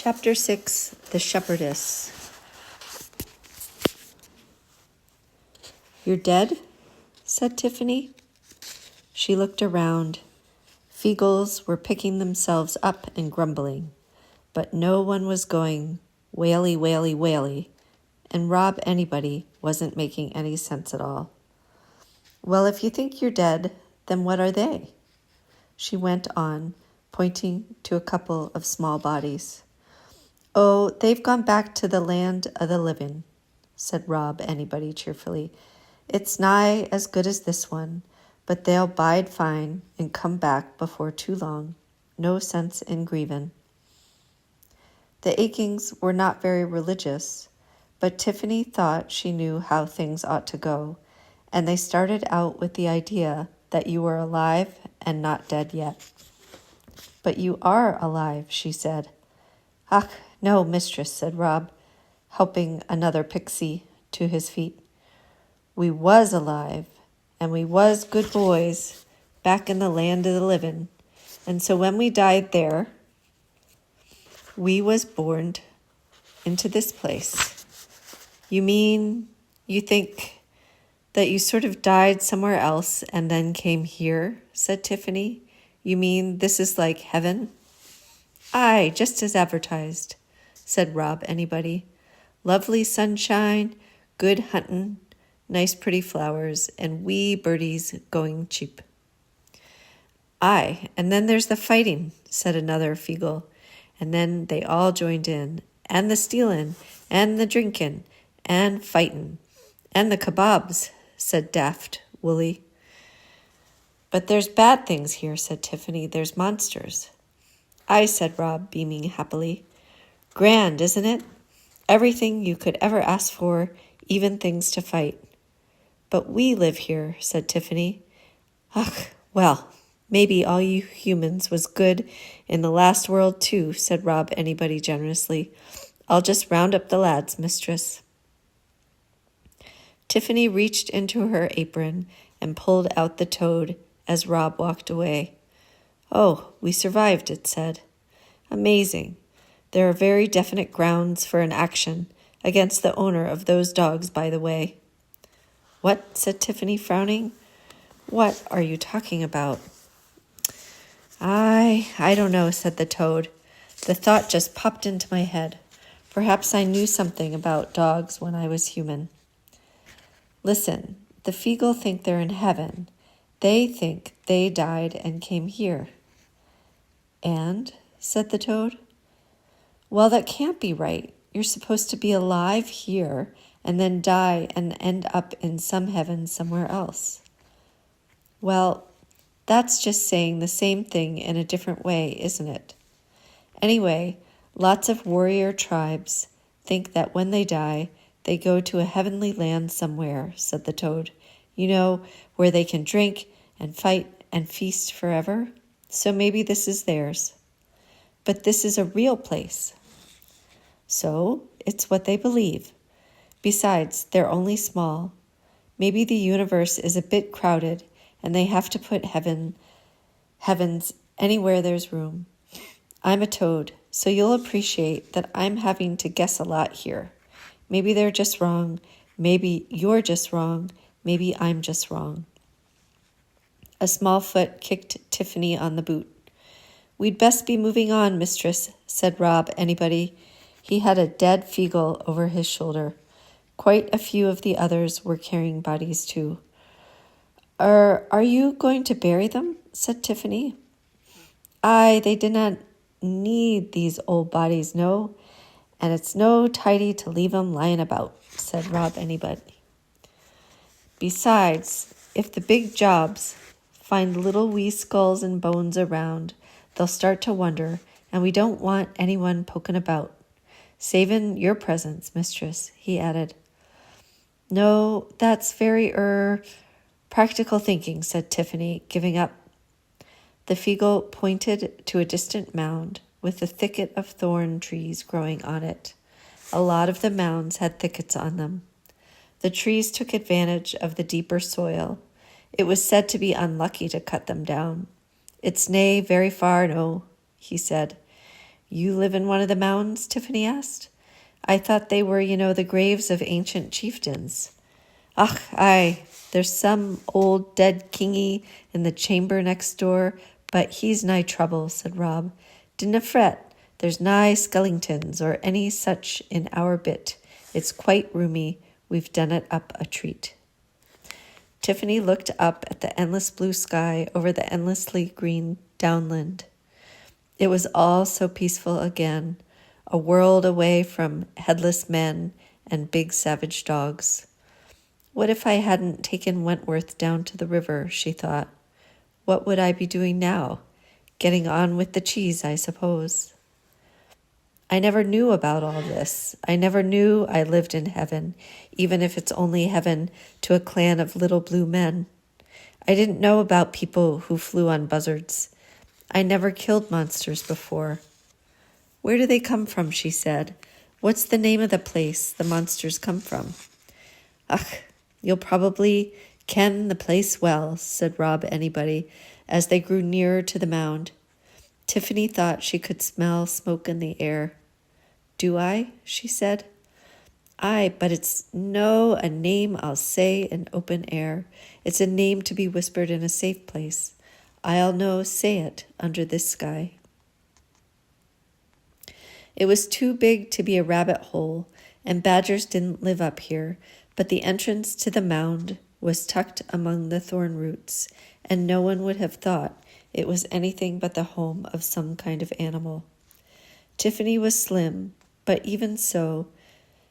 Chapter 6, The Shepherdess. "You're dead?" said Tiffany. She looked around. Feagles were picking themselves up and grumbling, but no one was going whaley, whaley, whaley, and Rob Anybody wasn't making any sense at all. "Well, if you think you're dead, then what are they?" She went on, pointing to a couple of small bodies. "Oh, they've gone back to the land of the living," said Rob Anybody cheerfully. "It's nigh as good as this one, but they'll bide fine and come back before too long. No sense in grieving." The Akings were not very religious, but Tiffany thought she knew how things ought to go, and they started out with the idea that you were alive and not dead yet. "But you are alive," she said. "Ach, no, mistress," said Rob, helping another pixie to his feet. "We was alive, and we was good boys back in the land of the living, and so when we died there, we was born into this place." "You mean, you think that you sort of died somewhere else and then came here?" said Tiffany. "You mean this is like heaven?" "Aye, just as advertised," said Rob Anybody. "Lovely sunshine, good hunting, nice pretty flowers, and wee birdies going cheap." "Aye, and then there's the fighting," said another Feagle, and then they all joined in, "and the stealing, and the drinking, and fighting, and the kebabs," said Daft Woolly. "But there's bad things here," said Tiffany. "There's monsters." "Aye," said Rob, beaming happily. "Grand, isn't it? Everything you could ever ask for, even things to fight." "But we live here," said Tiffany. "Ach, well, maybe all you humans was good in the last world too," said Rob Anybody generously. "I'll just round up the lads, mistress." Tiffany reached into her apron and pulled out the toad as Rob walked away. "Oh, we survived," it said. "Amazing. There are very definite grounds for an action against the owner of those dogs, by the way." "What?" said Tiffany, frowning. "What are you talking about?" I don't know," said the toad. "The thought just popped into my head. Perhaps I knew something about dogs when I was human." "Listen, the Feagle think they're in heaven. They think they died and came here." "And?" said the toad. "Well, that can't be right. You're supposed to be alive here and then die and end up in some heaven somewhere else." "Well, that's just saying the same thing in a different way, isn't it? Anyway, lots of warrior tribes think that when they die, they go to a heavenly land somewhere," said the toad. "You know, where they can drink and fight and feast forever. So maybe this is theirs." "But this is a real place." "So it's what they believe. Besides, they're only small. Maybe the universe is a bit crowded and they have to put heavens anywhere there's room. I'm a toad, so you'll appreciate that I'm having to guess a lot here. Maybe they're just wrong. Maybe you're just wrong. Maybe I'm just wrong." A small foot kicked Tiffany on the boot. "We'd best be moving on, mistress," said Rob Anybody. He had a dead Feagle over his shoulder. Quite a few of the others were carrying bodies too. Are you going to bury them?" said Tiffany. "Aye, they did not need these old bodies, no, and it's no tidy to leave 'em lying about," said Rob Anybody. "Besides, if the big jobs find little wee skulls and bones around, they'll start to wonder, and we don't want anyone poking about. Savin' your presence, mistress," he added. "No, that's very, practical thinking," said Tiffany, giving up. The Feagle pointed to a distant mound with a thicket of thorn trees growing on it. A lot of the mounds had thickets on them. The trees took advantage of the deeper soil. It was said to be unlucky to cut them down. "It's nae very far, no," he said. You live in one of the mounds? Tiffany asked. I thought they were, the graves of ancient chieftains. Ach, aye, there's some old dead kingy in the chamber next door, but he's nae trouble, said Rob. Dinna fret, there's nae skellingtons or any such in our bit. It's quite roomy. We've done it up a treat. Tiffany looked up at the endless blue sky over the endlessly green downland. It was all so peaceful again, a world away from headless men and big savage dogs. What if I hadn't taken Wentworth down to the river, she thought. What would I be doing now? Getting on with the cheese, I suppose. I never knew about all this. I never knew I lived in heaven, even if it's only heaven to a clan of little blue men. I didn't know about people who flew on buzzards. I never killed monsters before. Where do they come from, she said. What's the name of the place the monsters come from? Ach, you'll probably ken the place well, said Rob Anybody, as they grew nearer to the mound. Tiffany thought she could smell smoke in the air. Do I? She said. Aye, but it's no a name I'll say in open air. It's a name to be whispered in a safe place. I'll no say it under this sky. It was too big to be a rabbit hole, and badgers didn't live up here, but the entrance to the mound was tucked among the thorn roots, and no one would have thought it was anything but the home of some kind of animal. Tiffany was slim, but even so,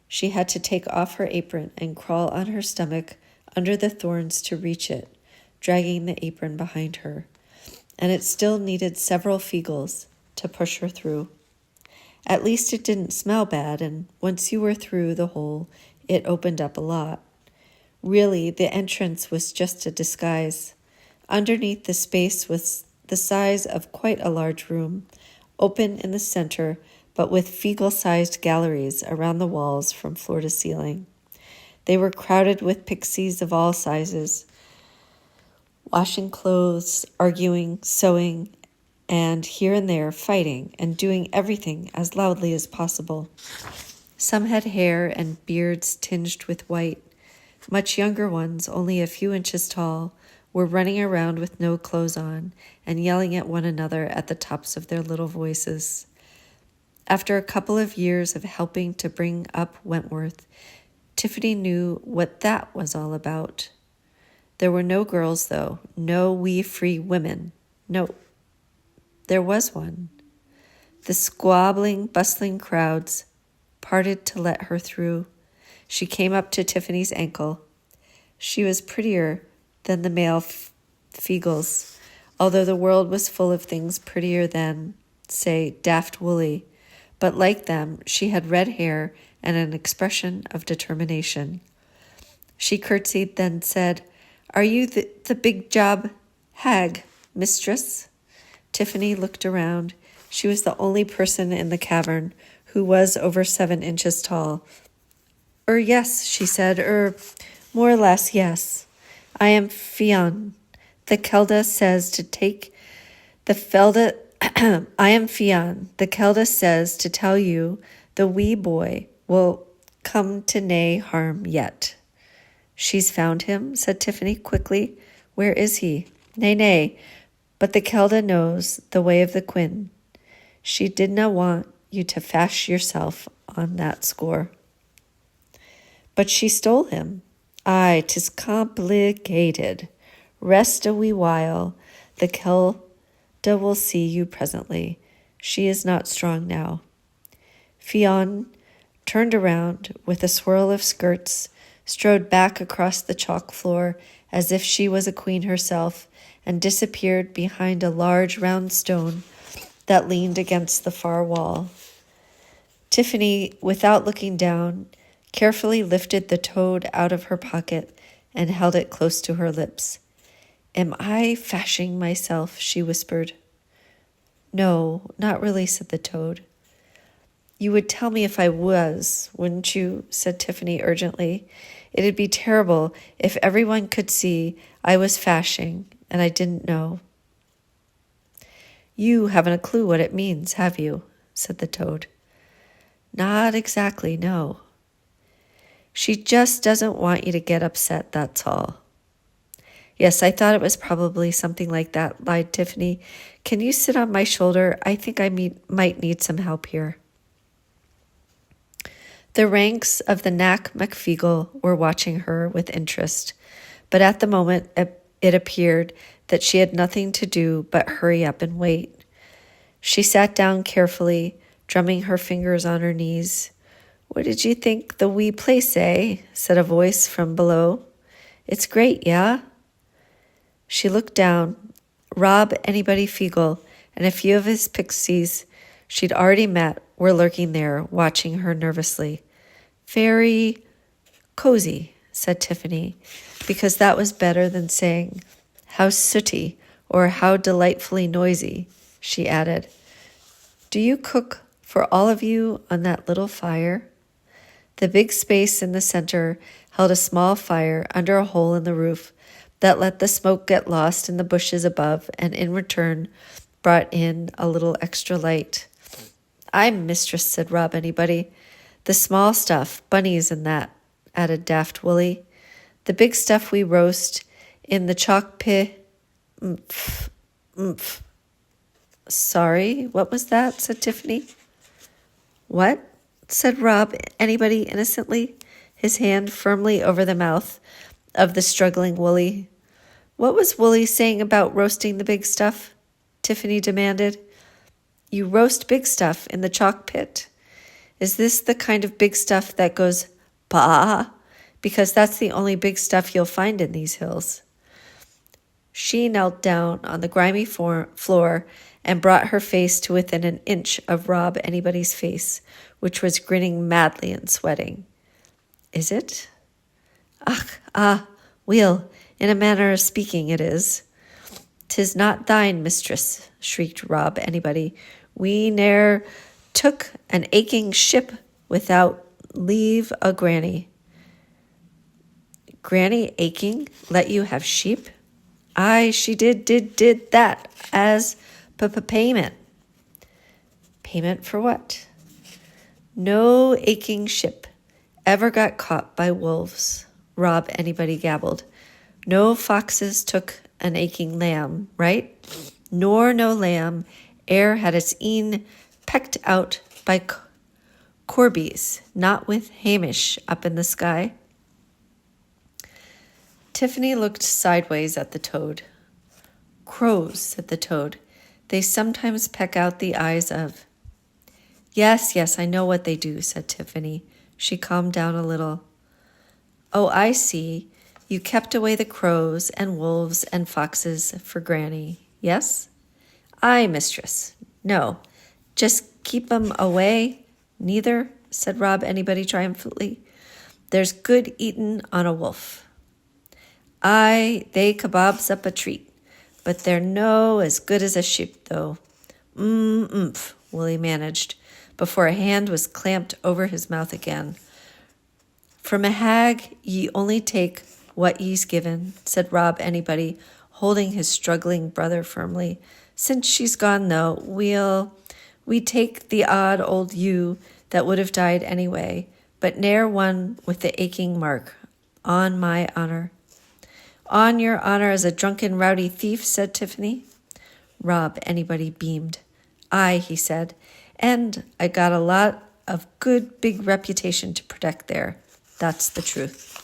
she had to take off her apron and crawl on her stomach under the thorns to reach it, dragging the apron behind her. And it still needed several Feagles to push her through. At least it didn't smell bad, and once you were through the hole, it opened up a lot. Really, the entrance was just a disguise. Underneath, the space was the size of quite a large room, open in the center, but with Feagle-sized galleries around the walls from floor to ceiling. They were crowded with pixies of all sizes, washing clothes, arguing, sewing, and here and there fighting and doing everything as loudly as possible. Some had hair and beards tinged with white. Much younger ones, only a few inches tall, were running around with no clothes on and yelling at one another at the tops of their little voices. After a couple of years of helping to bring up Wentworth, Tiffany knew what that was all about. There were no girls, though, no wee free women. No, there was one. The squabbling, bustling crowds parted to let her through. She came up to Tiffany's ankle. She was prettier than the male Feagles, although the world was full of things prettier than, say, Daft Woolly. But like them, she had red hair and an expression of determination. She curtsied, then said, Are you the big job hag, mistress? Tiffany looked around. She was the only person in the cavern who was over 7 inches tall. Yes, she said, more or less, yes. I am Fionn. The Kelda says to take the Felda... I am Fionn. The Kelda says to tell you the wee boy will come to nae harm yet. She's found him, said Tiffany quickly. Where is he? Nay, but the Kelda knows the way of the Quinn. She didna want you to fash yourself on that score. But she stole him. Aye, 'tis complicated. Rest a wee while. The Kelda will see you presently. She is not strong now. Fionn turned around with a swirl of skirts, strode back across the chalk floor as if she was a queen herself, and disappeared behind a large round stone that leaned against the far wall. Tiffany, without looking down, carefully lifted the toad out of her pocket and held it close to her lips. Am I fashing myself? She whispered. No, not really, said the toad. You would tell me if I was, wouldn't you? Said Tiffany urgently. It'd be terrible if everyone could see I was fashing and I didn't know. You haven't a clue what it means, have you? said the toad. Not exactly, no. She just doesn't want you to get upset, that's all. Yes, I thought it was probably something like that, lied Tiffany. Can you sit on my shoulder? I think I might need some help here. The ranks of the Knack McFeagle were watching her with interest, but at the moment it appeared that she had nothing to do but hurry up and wait. She sat down carefully, drumming her fingers on her knees. What did you think the wee place, eh? Said a voice from below. It's great, yeah? She looked down. Rob Anybody Feagle and a few of his pixies she'd already met were lurking there, watching her nervously. Very cozy, said Tiffany, because that was better than saying, how sooty or how delightfully noisy, she added. Do you cook for all of you on that little fire? The big space in the center held a small fire under a hole in the roof that let the smoke get lost in the bushes above and in return brought in a little extra light. I'm mistress, said Rob Anybody. The small stuff, bunnies and that, added Daft Willie. The big stuff we roast in the chalk pit. Sorry, what was that? Said Tiffany. What? Said Rob Anybody innocently, his hand firmly over the mouth of the struggling Wooly. What was Wooly saying about roasting the big stuff? Tiffany demanded. You roast big stuff in the chalk pit. Is this the kind of big stuff that goes, bah? Because that's the only big stuff you'll find in these hills. She knelt down on the grimy floor and brought her face to within an inch of Rob Anybody's face, which was grinning madly and sweating. Is it? Weel, in a manner of speaking it is. 'Tis not thine, mistress, shrieked Rob Anybody. We ne'er took an aching ship without leave o' Granny. Granny aching let you have sheep? Aye, she did that as payment. Payment for what? No aching ship ever got caught by wolves, Rob Anybody gabbled. No foxes took an aching lamb, right? Nor no lamb e'er had its een pecked out by corbies, not with Hamish up in the sky. Tiffany looked sideways at the toad. Crows, said the toad. They sometimes peck out the eyes of. Yes, I know what they do, said Tiffany. She calmed down a little. Oh, I see. You kept away the crows and wolves and foxes for Granny, yes? Aye, mistress. No, just keep 'em away. Neither, said Rob Anybody triumphantly. There's good eatin' on a wolf. Aye, they kebabs up a treat, but they're no as good as a sheep, though. Willie managed, before a hand was clamped over his mouth again. From a hag ye only take what ye's given, said Rob Anybody, holding his struggling brother firmly. Since she's gone, though, we take the odd old ewe that would have died anyway, but ne'er one with the aching mark, on my honor. On your honor as a drunken rowdy thief, said Tiffany. Rob Anybody beamed. Aye, he said, and I got a lot of good big reputation to protect there. That's the truth.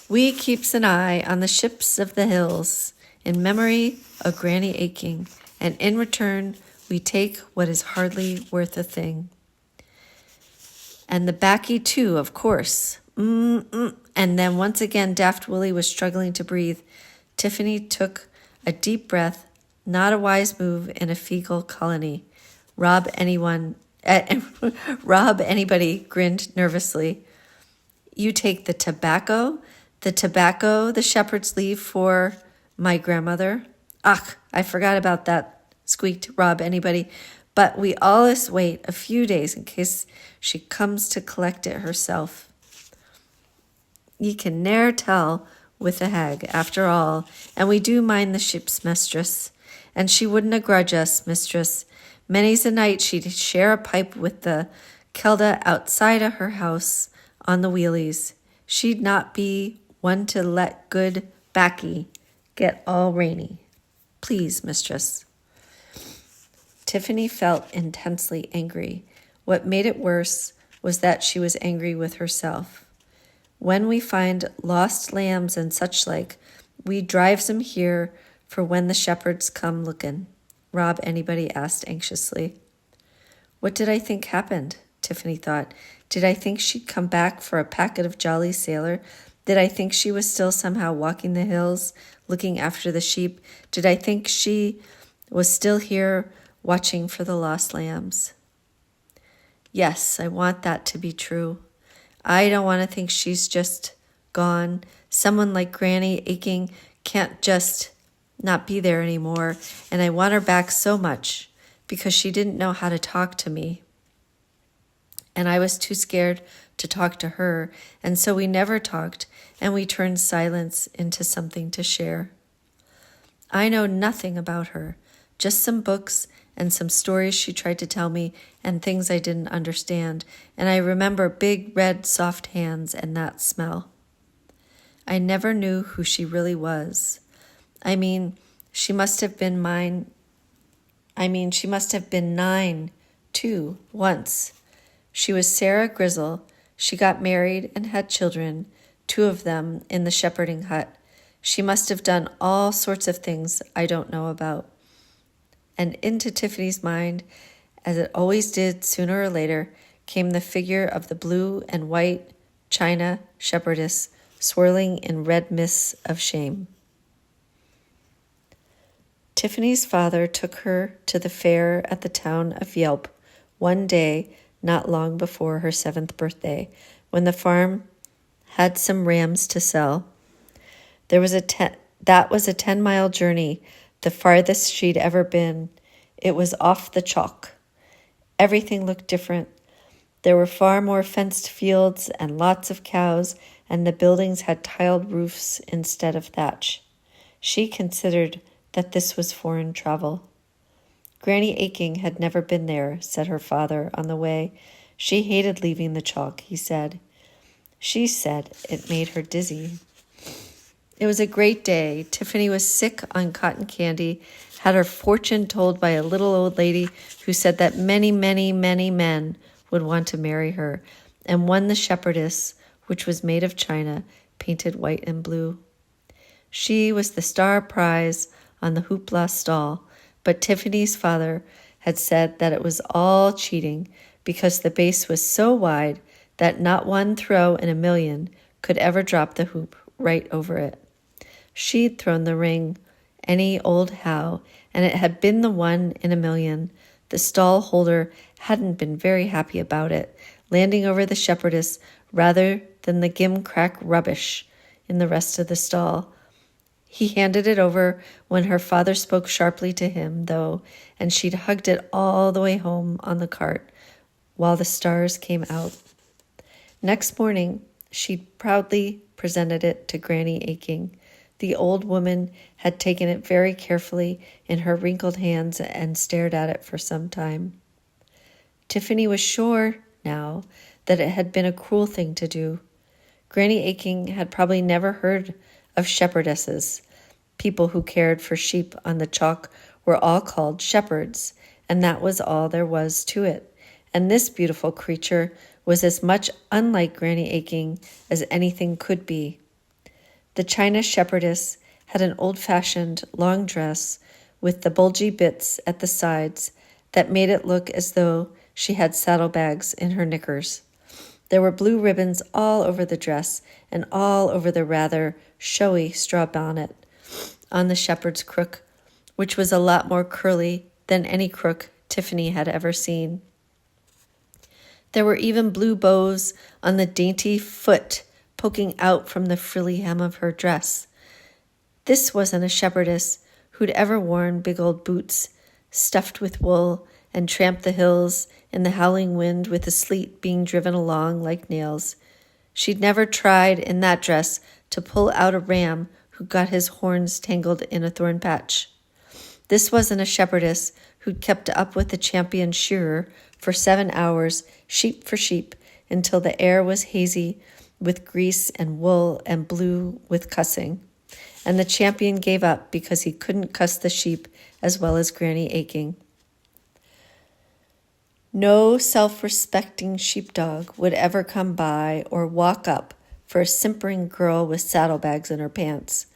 We keeps an eye on the ships of the hills in memory of Granny Aching, and in return we take what is hardly worth a thing. And the baccy too, of course. And then once again Daft Willie was struggling to breathe. Tiffany took a deep breath, not a wise move in a fecal colony. Rob Anybody grinned nervously. You take the tobacco the shepherds leave for my grandmother. Ach, I forgot about that, squeaked Rob Anybody. But we allus wait a few days in case she comes to collect it herself. Ye can ne'er tell with a hag, after all, and we do mind the ship's mistress, And she wouldn't grudge us, mistress. Many's a night she'd share a pipe with the Kelda outside of her house on the wheelies. She'd not be one to let good baccy get all rainy. Please, mistress. Tiffany felt intensely angry. What made it worse was that she was angry with herself. When we find lost lambs and such like, we drives 'em here for when the shepherds come lookin', Rob anybody asked anxiously. What did I think happened? Tiffany thought. Did I think she'd come back for a packet of Jolly Sailor? Did I think she was still somehow walking the hills, looking after the sheep? Did I think she was still here watching for the lost lambs? Yes, I want that to be true. I don't want to think she's just gone. Someone like Granny Aching can't just not be there anymore, and I want her back so much because she didn't know how to talk to me. And I was too scared to talk to her, and so we never talked, and we turned silence into something to share. I know nothing about her, just some books and some stories she tried to tell me and things I didn't understand, and I remember big, red, soft hands and that smell. I never knew who she really was. She must have been 9, too, once. She was Sarah Grizzle. She got married and had children, 2 of them in the shepherding hut. She must have done all sorts of things I don't know about. And into Tiffany's mind, as it always did sooner or later, came the figure of the blue and white china shepherdess swirling in red mists of shame. Tiffany's father took her to the fair at the town of Yelp one day not long before her 7th birthday, when the farm had some rams to sell. That was a 10-mile journey, the farthest she'd ever been. It was off the chalk. Everything looked different. There were far more fenced fields and lots of cows, and the buildings had tiled roofs instead of thatch. She considered that this was foreign travel. Granny Aching had never been there, said her father on the way. She hated leaving the chalk, he said. She said it made her dizzy. It was a great day. Tiffany was sick on cotton candy, had her fortune told by a little old lady who said that many, many, many men would want to marry her, and won the shepherdess, which was made of china, painted white and blue. She was the star prize on the hoopla stall, but Tiffany's father had said that it was all cheating because the base was so wide that not one throw in a million could ever drop the hoop right over it. She'd thrown the ring any old how, and it had been the one in a million. The stall holder hadn't been very happy about it, landing over the shepherdess rather than the gimcrack rubbish in the rest of the stall. He handed it over when her father spoke sharply to him, though, and she'd hugged it all the way home on the cart while the stars came out. Next morning, she'd proudly presented it to Granny Aching. The old woman had taken it very carefully in her wrinkled hands and stared at it for some time. Tiffany was sure now that it had been a cruel thing to do. Granny Aching had probably never heard of shepherdesses. People who cared for sheep on the chalk were all called shepherds, and that was all there was to it. And this beautiful creature was as much unlike Granny Aching as anything could be. The china shepherdess had an old-fashioned long dress with the bulgy bits at the sides that made it look as though she had saddlebags in her knickers. There were blue ribbons all over the dress and all over the rather showy straw bonnet on the shepherd's crook, which was a lot more curly than any crook Tiffany had ever seen. There were even blue bows on the dainty foot poking out from the frilly hem of her dress. This wasn't a shepherdess who'd ever worn big old boots stuffed with wool and tramped the hills in the howling wind with the sleet being driven along like nails. She'd never tried in that dress to pull out a ram who got his horns tangled in a thorn patch. This wasn't a shepherdess who'd kept up with the champion shearer for 7 hours, sheep for sheep, until the air was hazy with grease and wool and blue with cussing. And the champion gave up because he couldn't cuss the sheep as well as Granny Aching. No self-respecting sheepdog would ever come by or walk up for a simpering girl with saddlebags in her pants.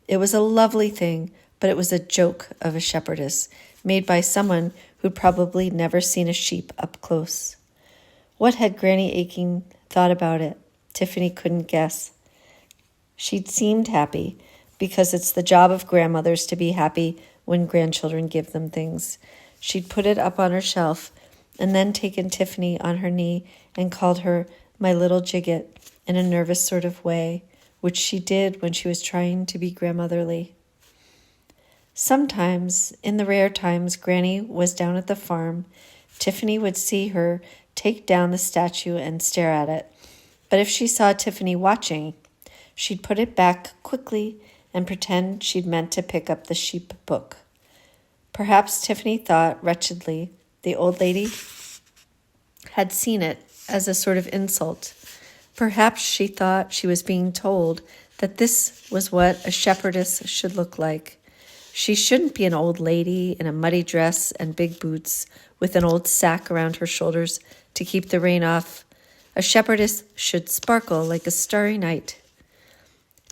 It was a lovely thing, but it was a joke of a shepherdess, made by someone who'd probably never seen a sheep up close. What had Granny Aching thought about it? Tiffany couldn't guess. She'd seemed happy, because it's the job of grandmothers to be happy when grandchildren give them things. She'd put it up on her shelf, and then taken Tiffany on her knee and called her my little Jigget in a nervous sort of way, which she did when she was trying to be grandmotherly. Sometimes, in the rare times Granny was down at the farm, Tiffany would see her take down the statue and stare at it. But if she saw Tiffany watching, she'd put it back quickly and pretend she'd meant to pick up the sheep book. Perhaps Tiffany thought, wretchedly, the old lady had seen it as a sort of insult. Perhaps she thought she was being told that this was what a shepherdess should look like. She shouldn't be an old lady in a muddy dress and big boots with an old sack around her shoulders to keep the rain off. A shepherdess should sparkle like a starry night.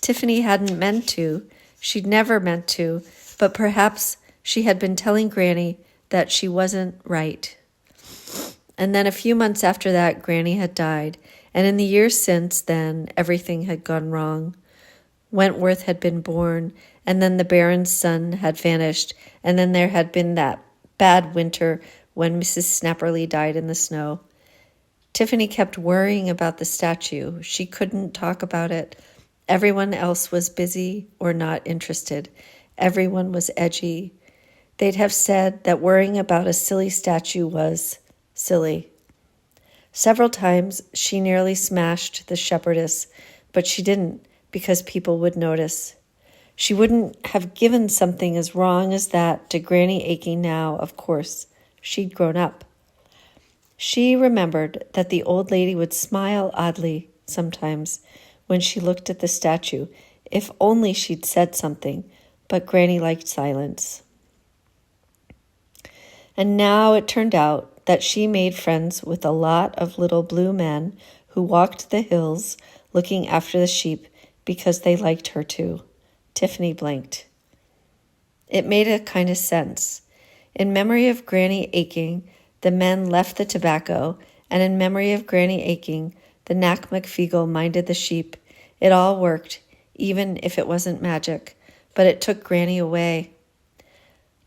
Tiffany hadn't meant to. She'd never meant to, but perhaps she had been telling Granny that she wasn't right. And then a few months after that, Granny had died, and in the years since then, everything had gone wrong. Wentworth had been born, and then the Baron's son had vanished, and then there had been that bad winter when Mrs. Snapperly died in the snow. Tiffany kept worrying about the statue. She couldn't talk about it. Everyone else was busy or not interested. Everyone was edgy. They'd have said that worrying about a silly statue was silly. Several times she nearly smashed the shepherdess, but she didn't because people would notice. She wouldn't have given something as wrong as that to Granny Aching now, of course. She'd grown up. She remembered that the old lady would smile oddly sometimes when she looked at the statue. If only she'd said something, but Granny liked silence. And now it turned out that she made friends with a lot of little blue men who walked the hills looking after the sheep because they liked her too. Tiffany blinked. It made a kind of sense. In memory of Granny Aching, the men left the tobacco, and in memory of Granny Aching, the Knack McFeagle minded the sheep. It all worked, even if it wasn't magic, but it took Granny away.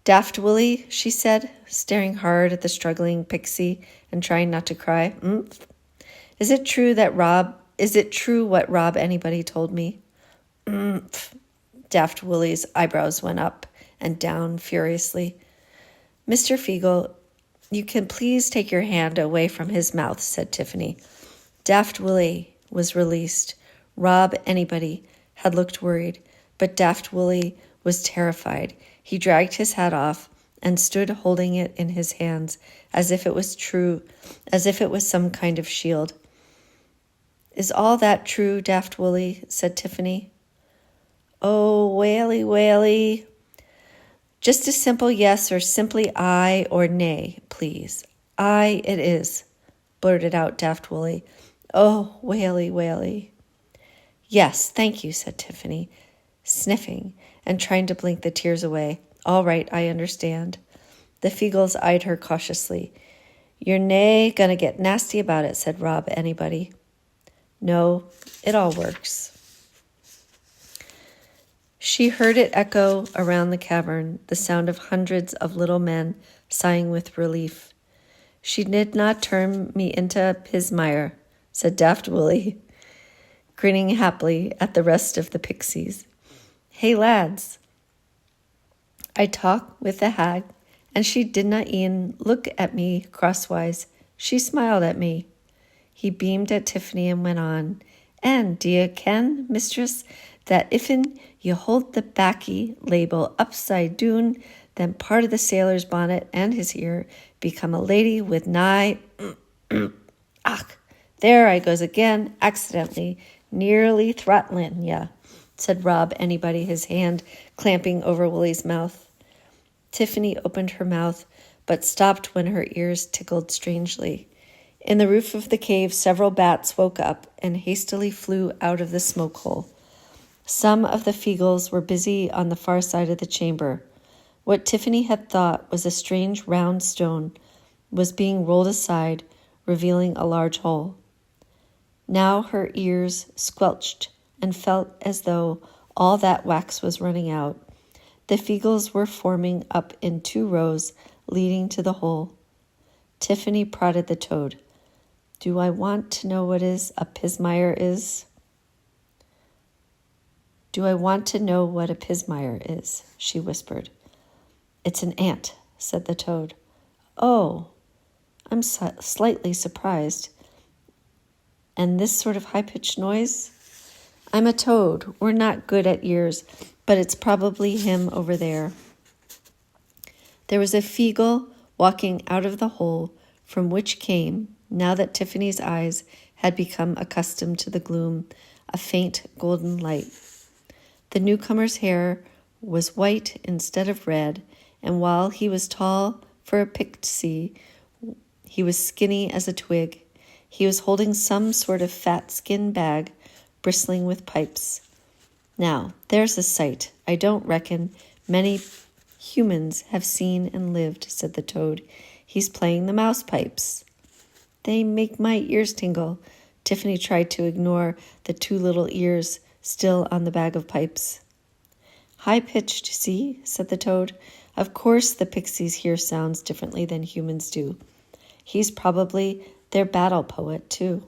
Daft Willie, she said, staring hard at the struggling pixie and trying not to cry. Is it true what Rob anybody told me? Daft Willie's eyebrows went up and down furiously. Mr. Feagle, you can please take your hand away from his mouth, said Tiffany. Daft Willie was released. Rob anybody had looked worried, but Daft Willie was terrified. He dragged his hat off and stood holding it in his hands as if it was true, as if it was some kind of shield. Is all that true, Daft Willie? Said Tiffany. Oh, whaley, whaley. Just a simple yes or simply aye or nay, please. Aye it is, blurted out Daft Willie. Oh, whaley, whaley. Yes, thank you, said Tiffany, sniffing and trying to blink the tears away. All right, I understand. The Feagles eyed her cautiously. You're nae gonna get nasty about it, said Rob anybody. No, it all works. She heard it echo around the cavern, the sound of hundreds of little men sighing with relief. She did not turn me into a pismire, said Daft Willie, grinning happily at the rest of the pixies. Hey, lads. I talked with the hag, and she did not e'en look at me crosswise. She smiled at me. He beamed at Tiffany and went on. And d'ye ken, mistress, that if'n you hold the baccy label upside doon, then part of the sailor's bonnet and his ear become a lady with nigh... Ach, there I goes again, accidentally, nearly throttling ya, said Rob Anybody, his hand clamping over Willie's mouth. Tiffany opened her mouth, but stopped when her ears tickled strangely. In the roof of the cave, several bats woke up and hastily flew out of the smoke hole. Some of the Feagles were busy on the far side of the chamber. What Tiffany had thought was a strange round stone was being rolled aside, revealing a large hole. Now her ears squelched and felt as though all that wax was running out. The Feagles were forming up in 2 rows, leading to the hole. Tiffany prodded the toad. Do I want to know what a pismire is? Do I want to know what a pismire is? She whispered. It's an ant, said the toad. Oh, I'm slightly surprised. And this sort of high-pitched noise? I'm a toad. We're not good at ears, but it's probably him over there. There was a Feagle walking out of the hole from which came, now that Tiffany's eyes had become accustomed to the gloom, a faint golden light. The newcomer's hair was white instead of red, and while he was tall for a pixie, he was skinny as a twig. He was holding some sort of fat skin bag, bristling with pipes. Now, there's a sight I don't reckon many humans have seen and lived, said the toad. He's playing the mouse pipes. They make my ears tingle. Tiffany tried to ignore the 2 little ears still on the bag of pipes. High-pitched, see, said the toad. Of course the pixies hear sounds differently than humans do. He's probably their battle poet, too.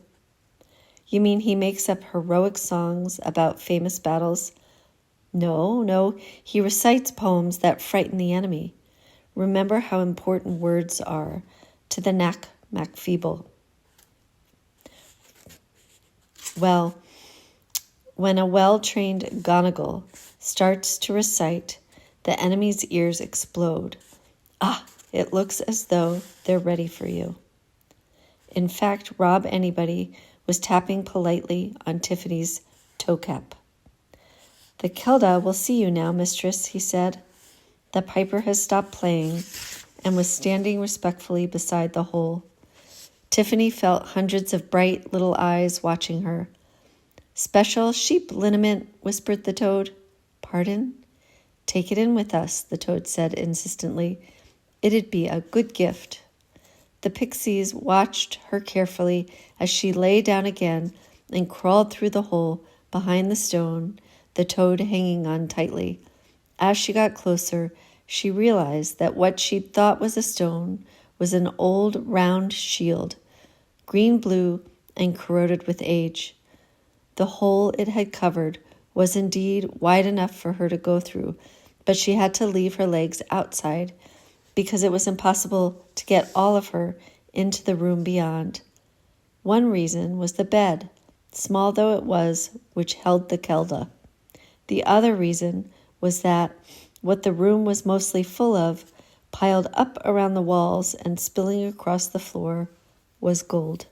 You mean he makes up heroic songs about famous battles? No, he recites poems that frighten the enemy. Remember how important words are to the Mac-Feeble. Well, when a well-trained Gonagle starts to recite, the enemy's ears explode. Ah, it looks as though they're ready for you. In fact, Rob Anybody was tapping politely on Tiffany's toe cap. The Kelda will see you now, mistress, he said. The piper has stopped playing and was standing respectfully beside the hole. Tiffany felt hundreds of bright little eyes watching her. Special sheep liniment, whispered the toad. Pardon? Take it in with us, the toad said insistently. It'd be a good gift. The pixies watched her carefully as she lay down again and crawled through the hole behind the stone, the toad hanging on tightly. As she got closer, she realized that what she'd thought was a stone was an old round shield, green-blue and corroded with age. The hole it had covered was indeed wide enough for her to go through, but she had to leave her legs outside because it was impossible to get all of her into the room beyond. One reason was the bed, small though it was, which held the Kelda. The other reason was that what the room was mostly full of, piled up around the walls and spilling across the floor, was gold.